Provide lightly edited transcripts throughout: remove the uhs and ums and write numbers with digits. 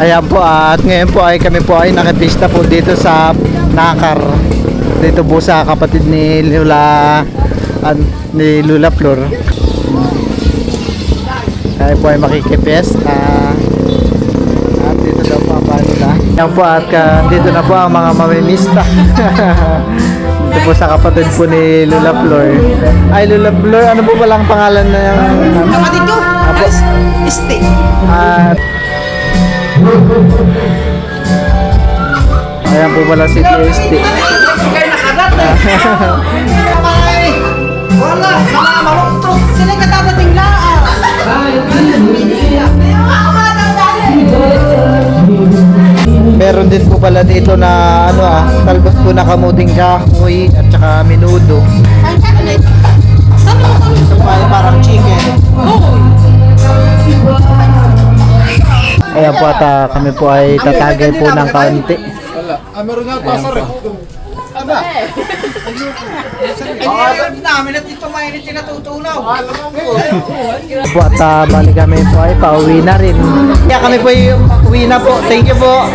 Ayan po, at ngayon po ay kami po ay nakipista po dito sa Nakar. Dito po sa kapatid ni Lula Flor. Kaya po ay makikipesta. At dito daw po ang nila. Ayan po, at dito na po ang mga mamimista. Dito po sa kapatid po ni Lula Flor. Ay, Lula Flor, ano po palang pangalan na yung kapatid ko? Este. At ayan po pala si TST. Wala, mga maluktok. Sila katatating laan. Meron din po pala dito na talbos po na kamuting kahoy at saka menudo. Ito pa ay parang chicken. Ayan po, at kami po ay tatagay po ng kaunti. Meron nga pasar eh. Aba. Ay, namin at ito mainit yung natutunaw. Po, at bali kami po ay pauwi na rin. Kaya kami po ay uwi na po. Thank you po.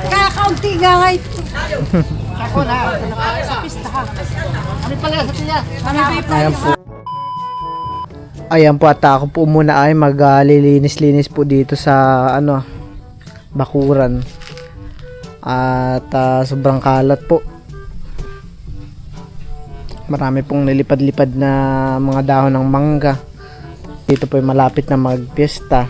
Kakaunti nga nga ito. Ako na. Sa pista ha. Ano pala sa tiya? Ayan po. Ayan po, at ako po muna ay maglilinis-linis po dito sa bakuran. At sobrang kalat po. Marami pong nilipad-lipad na mga dahon ng mangga. Dito po ay malapit na magpiesta.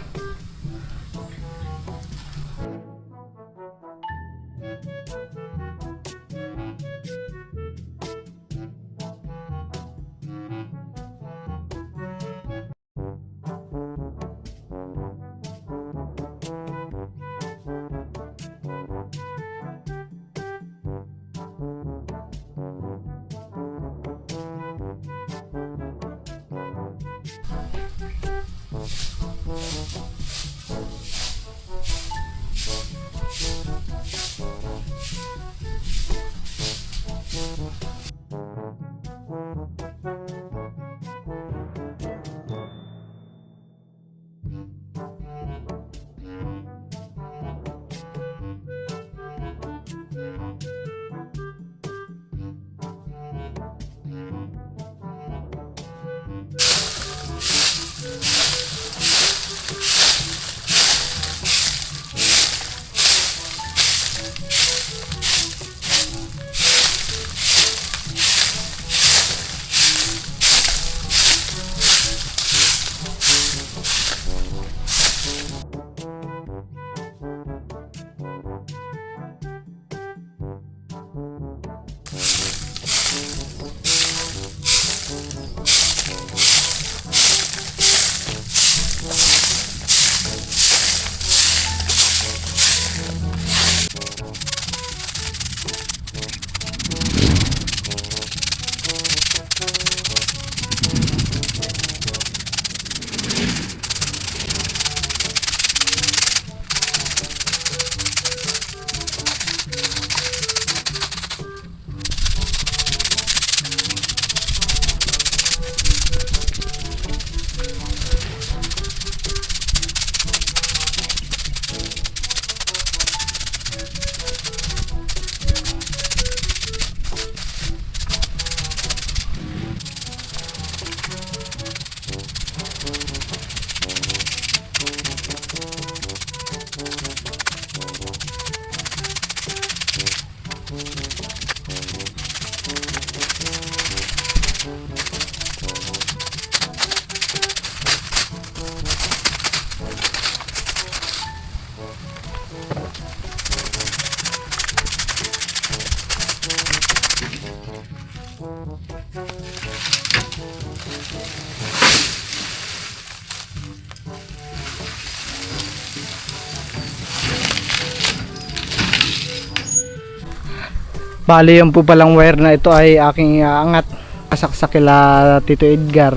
Bali, yung po palang wire na ito ay aking iaangat sa kila Tito Edgar.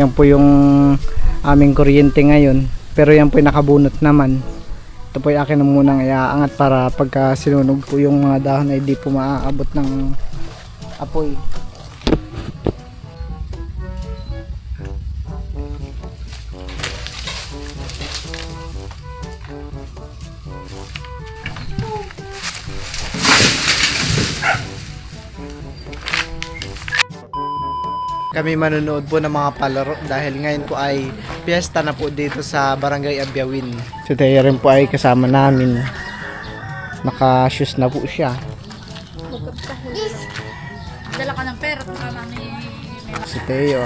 Yan po yung aming kuryente ngayon, pero yan po ay nakabunot naman. Ito po ay akin na munang iaangat para pagka sinunog po yung mga dahon ay di po maaabot ng apoy. Kami manonood po ng mga palaro dahil ngayon po ay piyesta na po dito sa Barangay Abyawin. Si Teo rin po ay kasama namin. Naka-shoes na po siya. Dala ka ng pera at mami. Si Teo.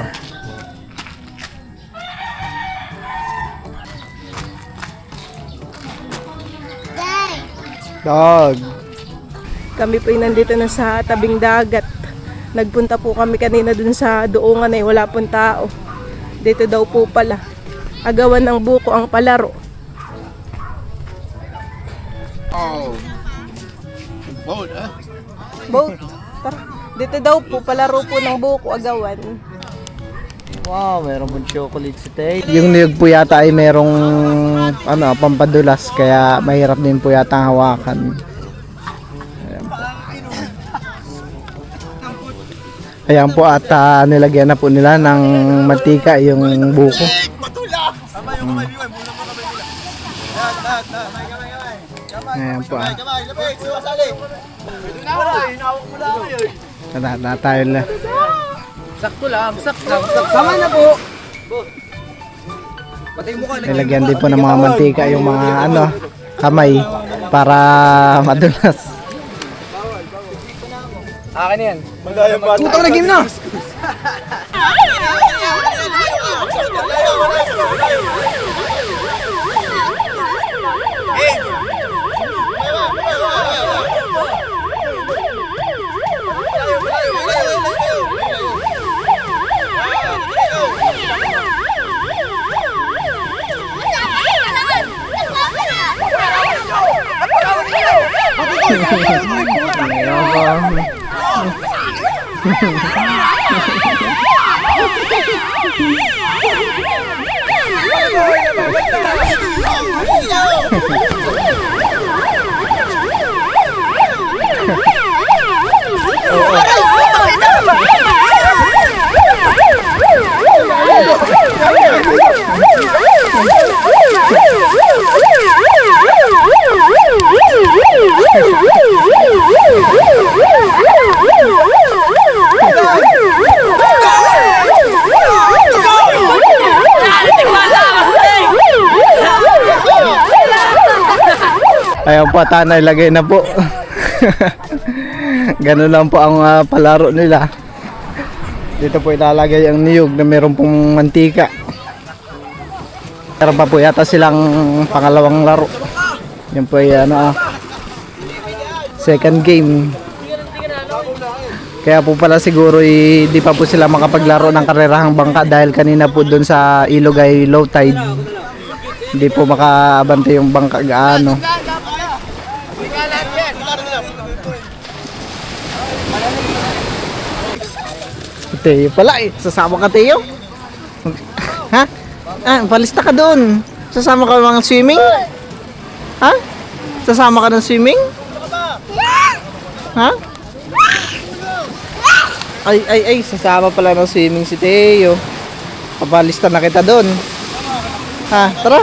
Dog. Kami po ay nandito na sa tabing dagat. Nagpunta po kami kanina dun sa doongan ay wala pong tao. Dito daw po pala. Agawan ng buko ang palaro. Oh. Boat, ah. Boat. Tara. Dito daw po palaro po ng buko agawan. Wow, meron pong chocolate si Tay. Yung niyog po yata ay merong pampadulas kaya mahirap din po yata ang hawakan. Ayan po at nilagyan na po nila ng mantika yung buko. Ayan po na tayo na. Sakto lang, sakto lang. Sama na po. Nilagyan din po ng mga mantika yung mga kamay para madulas. Akin yan. Putang na game na! Ayan po, tanay lagay na po. Ganun lang po ang palaro nila. Dito po ilalagay ang niyog na meron pong mantika. Meron pa po yata silang pangalawang laro. Yan po ay second game. Kaya po pala siguro di pa po sila makapaglaro ng karerahang bangka dahil kanina po doon sa ilog ay low tide. Hindi po makaabante yung bangka gaano. Teo pala eh. Sasama ka, Teo? Ha? Palista ka doon. Sasama ka mga swimming? Ha? Sasama ka ng swimming? Ha? Ay, sasama pala ng swimming si Teo. Papalista na kita doon. Ha, tara.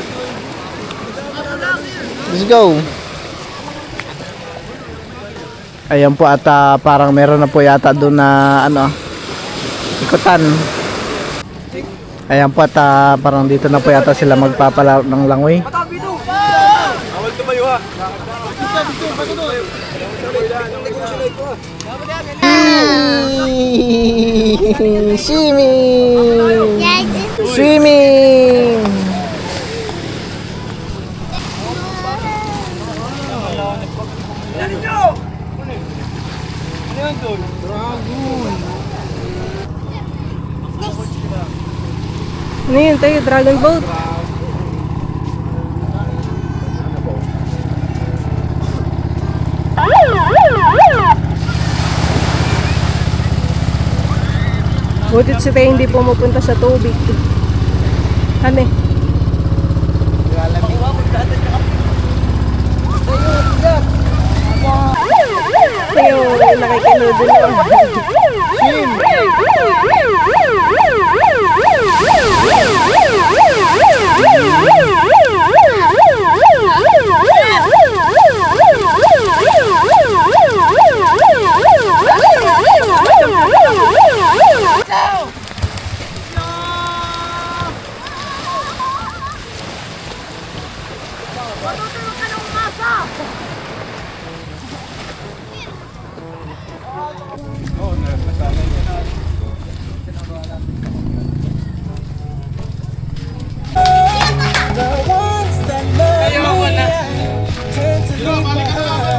Let's go. Ayan po at parang meron na po yata doon na ikutan. Ayan po at parang dito na po yata sila magpapalaro ng langoy. Awal tumayo ha. Swimming! Swimming! Ano yun tayo? Dragon boat? Butit si tayo hindi pumupunta sa tubig. Ano eh? Tayo, nakikinood na.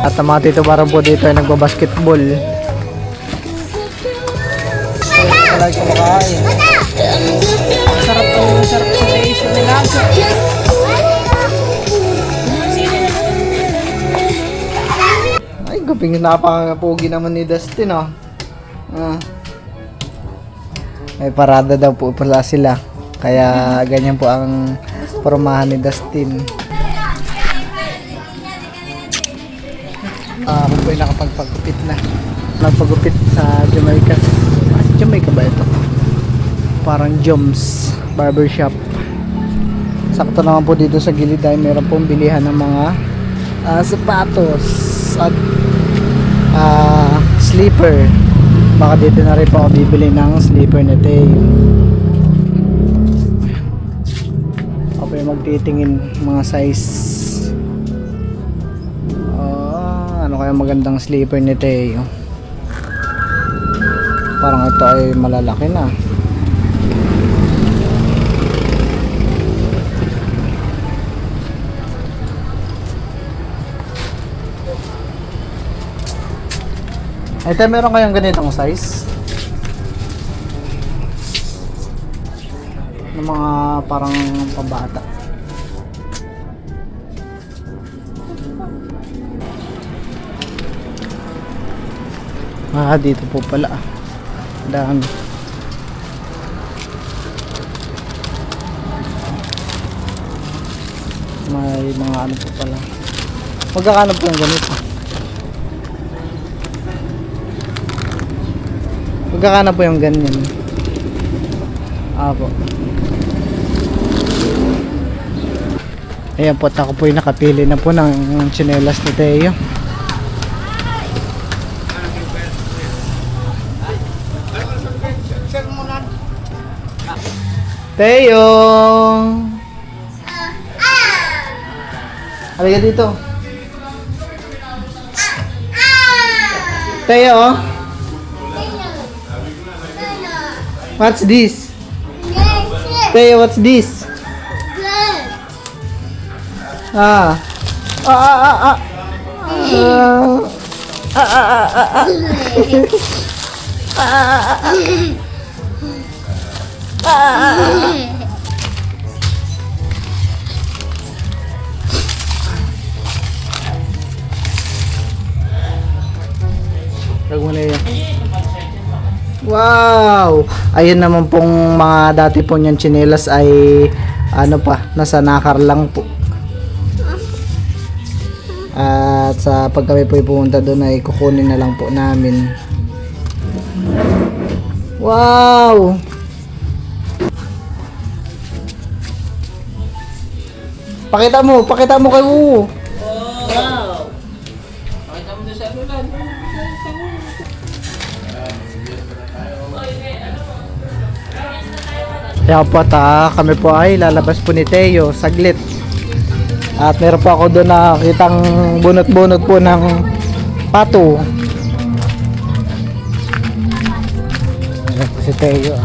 At ang mga tito parang po dito ay nagbabasketball. Wala yung kumakain. Sarap po, sarap sa taste nila. Ay, guping napakapugi naman ni Dustin, oh. Ay, parada daw po pala sila. Kaya ganyan po ang pormahan ni Dustin. Ako po ay nakapagpagupit na. Nagpagupit sa Jamaica. Jamaica ba ito? Parang Joms Barbershop. Sakto naman po dito sa gilid ay meron pong bilihan ng mga sapatos at slipper. Baka dito na rin po ako bibili ng slipper na Teo. Ako po yung magtitingin mga size. Ano kaya magandang slipper ni Teo? Parang ito ay malalaki na. Ito, meron kayong ganitong size? Ng mga parang pambata. Dito po pala. Dami. May mga ano po pala. Magkakano po yung ganito? Magkakano po yung ganyan? Po. Ayan po, ako po yung nakapili na po ng tsinelas ni Teo. Teo! Halika dito. Teo! What's this? Teo, what's this? Wow! Ayun naman pong mga dati po niyang tsinelas ay ano pa, nasa nakar lang po. At sa pag kami po pumunta doon ay kukunin na lang po namin. Wow! Pakita mo kay Wu. Wow! Pakita mo doon sa ulan. Kaya po kami po ay lalabas po ni Teo saglit. At meron po ako doon na kitang bunot-bunot po ng pato. Ayan po si Teo.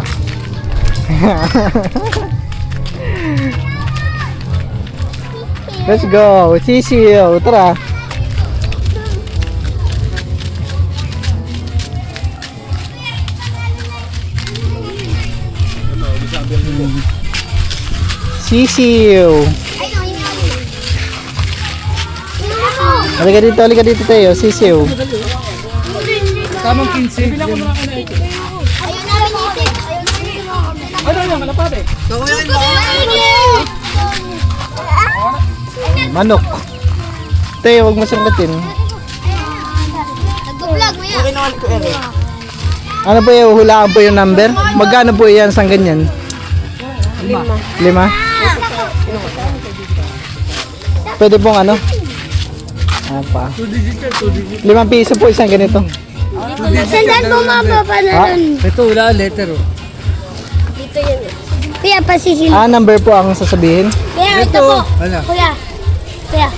Let's go! Sisiyo! Tara! Sisiyo! Halika dito Teo, sisiyo. Tamang 15. Bilang ko na ako na ito. Ano yung malapate? Manok. Teo, huwag mo sanggatin. Nag-vlog mo yan. Ano po yung hulaan po yung number? Magkano po yan sang ganyan? 5. Pwede pong ano? Apa? 5 piso po isang ganito. Saan po mapapala nun? Ito wala letter oh. Dito yun. Kuya, pasisil. Number po ang sasabihin. Kuya, ito po. Ano? Kuya. Kaya.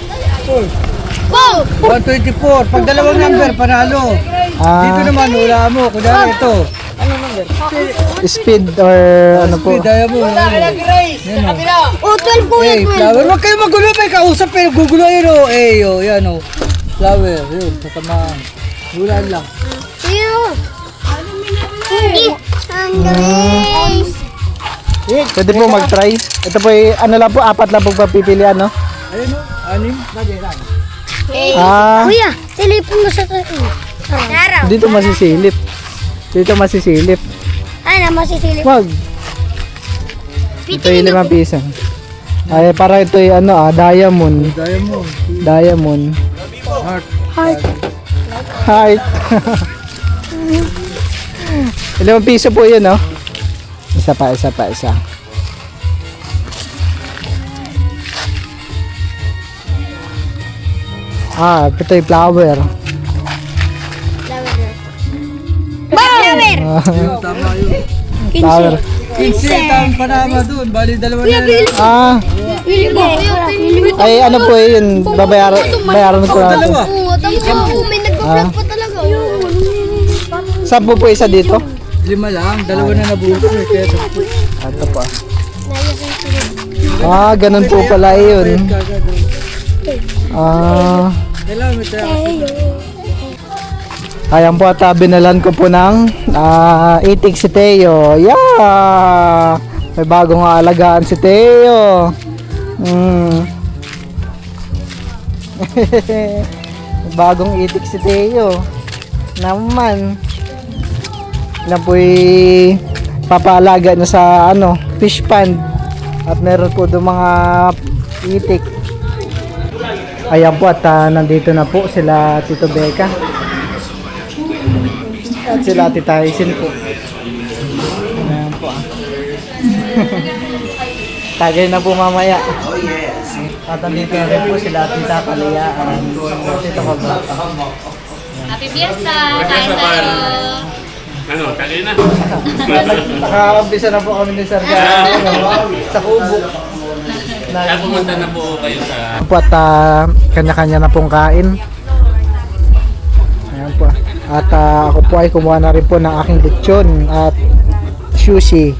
Boom! 124. Pag dalawang number, panalo. Dito naman, wala mo. Kunwari ito. Speed or ano po? Daya mo. Oh, 12 po Eh, yun, 12. flower. Huwag kayo magulo. May kausap pero gugulo yun. Oh. Eh, oh, yan oh. Flower. Yun, sasamahan. Gulan lang. Sino? Hindi. Ang grace. Pwede po mag-try. Ito po ay, ano lang po, 4 lang po papipilian, no? Ayun oh. Anim. Ah, Kuya, silipin mo sa Taraw. dito masisilip. Dito masisilip. Ano, masisilip? Wag. Ito yung 5 piso. Ay, para ito yung ano, diamond. Diamond. Diamond. Heart. Heart. 5 piso po yun, no? Isa pa. Ah, ito yung flower. Flower! Yun, tama yun. Flower. 15 taon pa naman doon. Bali, dalawa na lang. Ah, Pili mo. ay ano po yun, bayaran ko natin. Dalawa. Oo, tamo. May nagpa-vlog pa talaga. Saan po isa dito? 5 lang. Dalawa na nabuhos ko. Kaya sampu. Ito pa. Ah, ganun po pala yun. Ah, Kailangan mo tayo. ayan po at binalan ko po ng itik si Teo. Yeah! May bagong aalagaan si Teo. May bagong itik si Teo. Naman. Yan po papaalaga na sa ano, fish pond. At meron po doon mga itik. Ayan po at nandito na po sila Tito Becca. At sila Tita Isin po. Ayan po. Tagay na po mamaya. At nandito na rin po sila Tita Kalayaan. Tito Kabrata. Happy Fiesta! Kain tayo! Ano, kain na? Nakakabisa na po kami ni Sir sa kubo. Kaya pumunta na po kayo sa... Po at kanya-kanya na pong kain. Ayan po. At ako po ay kumuha na rin po ng aking lechon at sushi.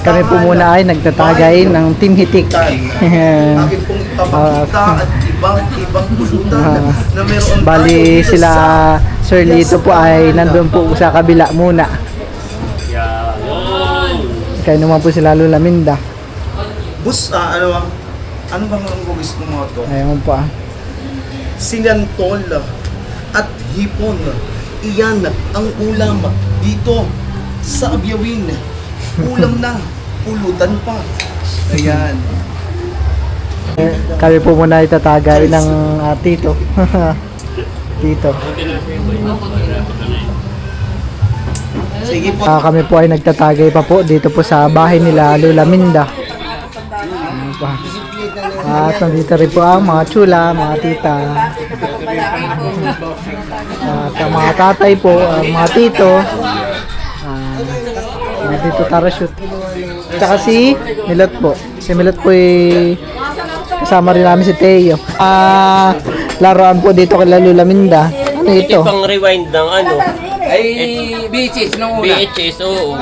Kami po muna ay nagtatagay ng Team Hitik. Akin pong ipapakita at ibang pulutan na meron Bali sila Sir Lito po ay nandun po sa kabila muna. Kaya naman po sila Lola Minda. Bus, ano bang ang gusto mo ito? Ayan po Sinantol at hipon. Iyan ang ulam dito sa Abyawin. Ulam na, pulutan pa. Ayan. Kami po muna itatagay ng tito. Tito. Sige po. Kami po ay nagtatagay pa po dito po sa bahay nila Lola Minda. Ayan po. At nandito rin po ang mga chula, mga tita. At ang mga tatay po, ang mga tito. Mga tito Tarashoot. Tsaka si Milot po. Si Milot po ay kasama rin namin si Teo. Laruan po dito kay Lola Minda. Ano ito? Pang rewind ng ano? Ay, VHS nung una. VHS, oo.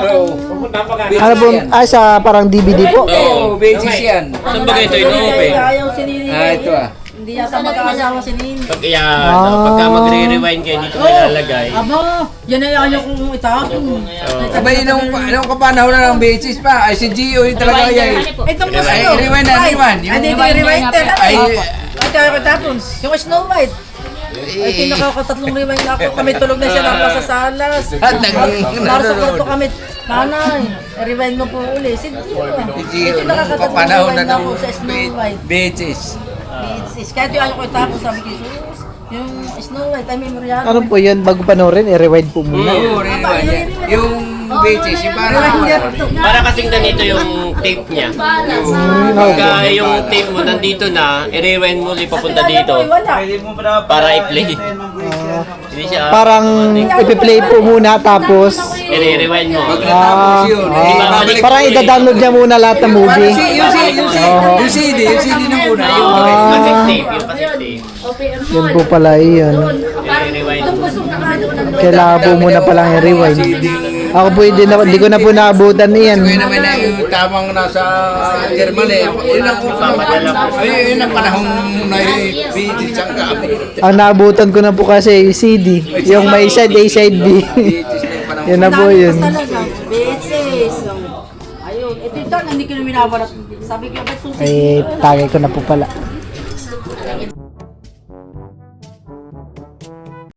Ano po? Sa parang DVD po? Oo. VHS yan. Saan ba ito ino-open? Ito Hindi yata mag-aasawa si Nini. Pag pagka magre-rewind kayo dito may lalagay. Aba, yan ay ayaw kong itapon. Abay, nung kapanahon na ng VHS pa, ay si Gio yung talaga yan. Itong Ay, rewind na, rewind. Ay, dito yung rewind talaga. Ay, Ay, tayo ko tapon. Yung Snow White. Ay, tinakakatatlong rewind na ako. Kami tulog na siya ng sasalas. At Para sa kwarto kami, nanay, rewind mo po uli. Si Gio. si Gio, Ito nung nakakatatlong kapanahon na rewind na ng ako sa Snow White. VHS. Kahit yung ayaw ko itapon, sabi ko, "Sus, yung Snow White, ay memoryahan. Ano po yun? Bago panoorin, i-rewind po muna. Oo, rewind yan. Yung VHS, yung parang Para kasing ganito yung tape niya. Pagka yung tape mo nandito na, i-rewind mo ulit papunta dito Wala. para i-play. Hindi siya, Parang ipi-play po muna tapos i-rewind mo. parang ida-download niya muna lahat ng movie. Yung CD na muna. Yung cassette tape, yung cassette tape. Yun po pala yun. I-rewind mo. Kailangan po muna palang i-rewind. Ako po hindi ko na po naabutan iyan. naman na yung tamang nasa Germany. Yun ang yun ang panahong na-visit siyang kami. Ang naabutan ko na po kasi yung CD. Yung may side A, side B. Yun na po yun. Beses. Ayun. Ito hindi ko na minabarat. Sabi ko, ba't susi? Ay, tagay ko na po pala.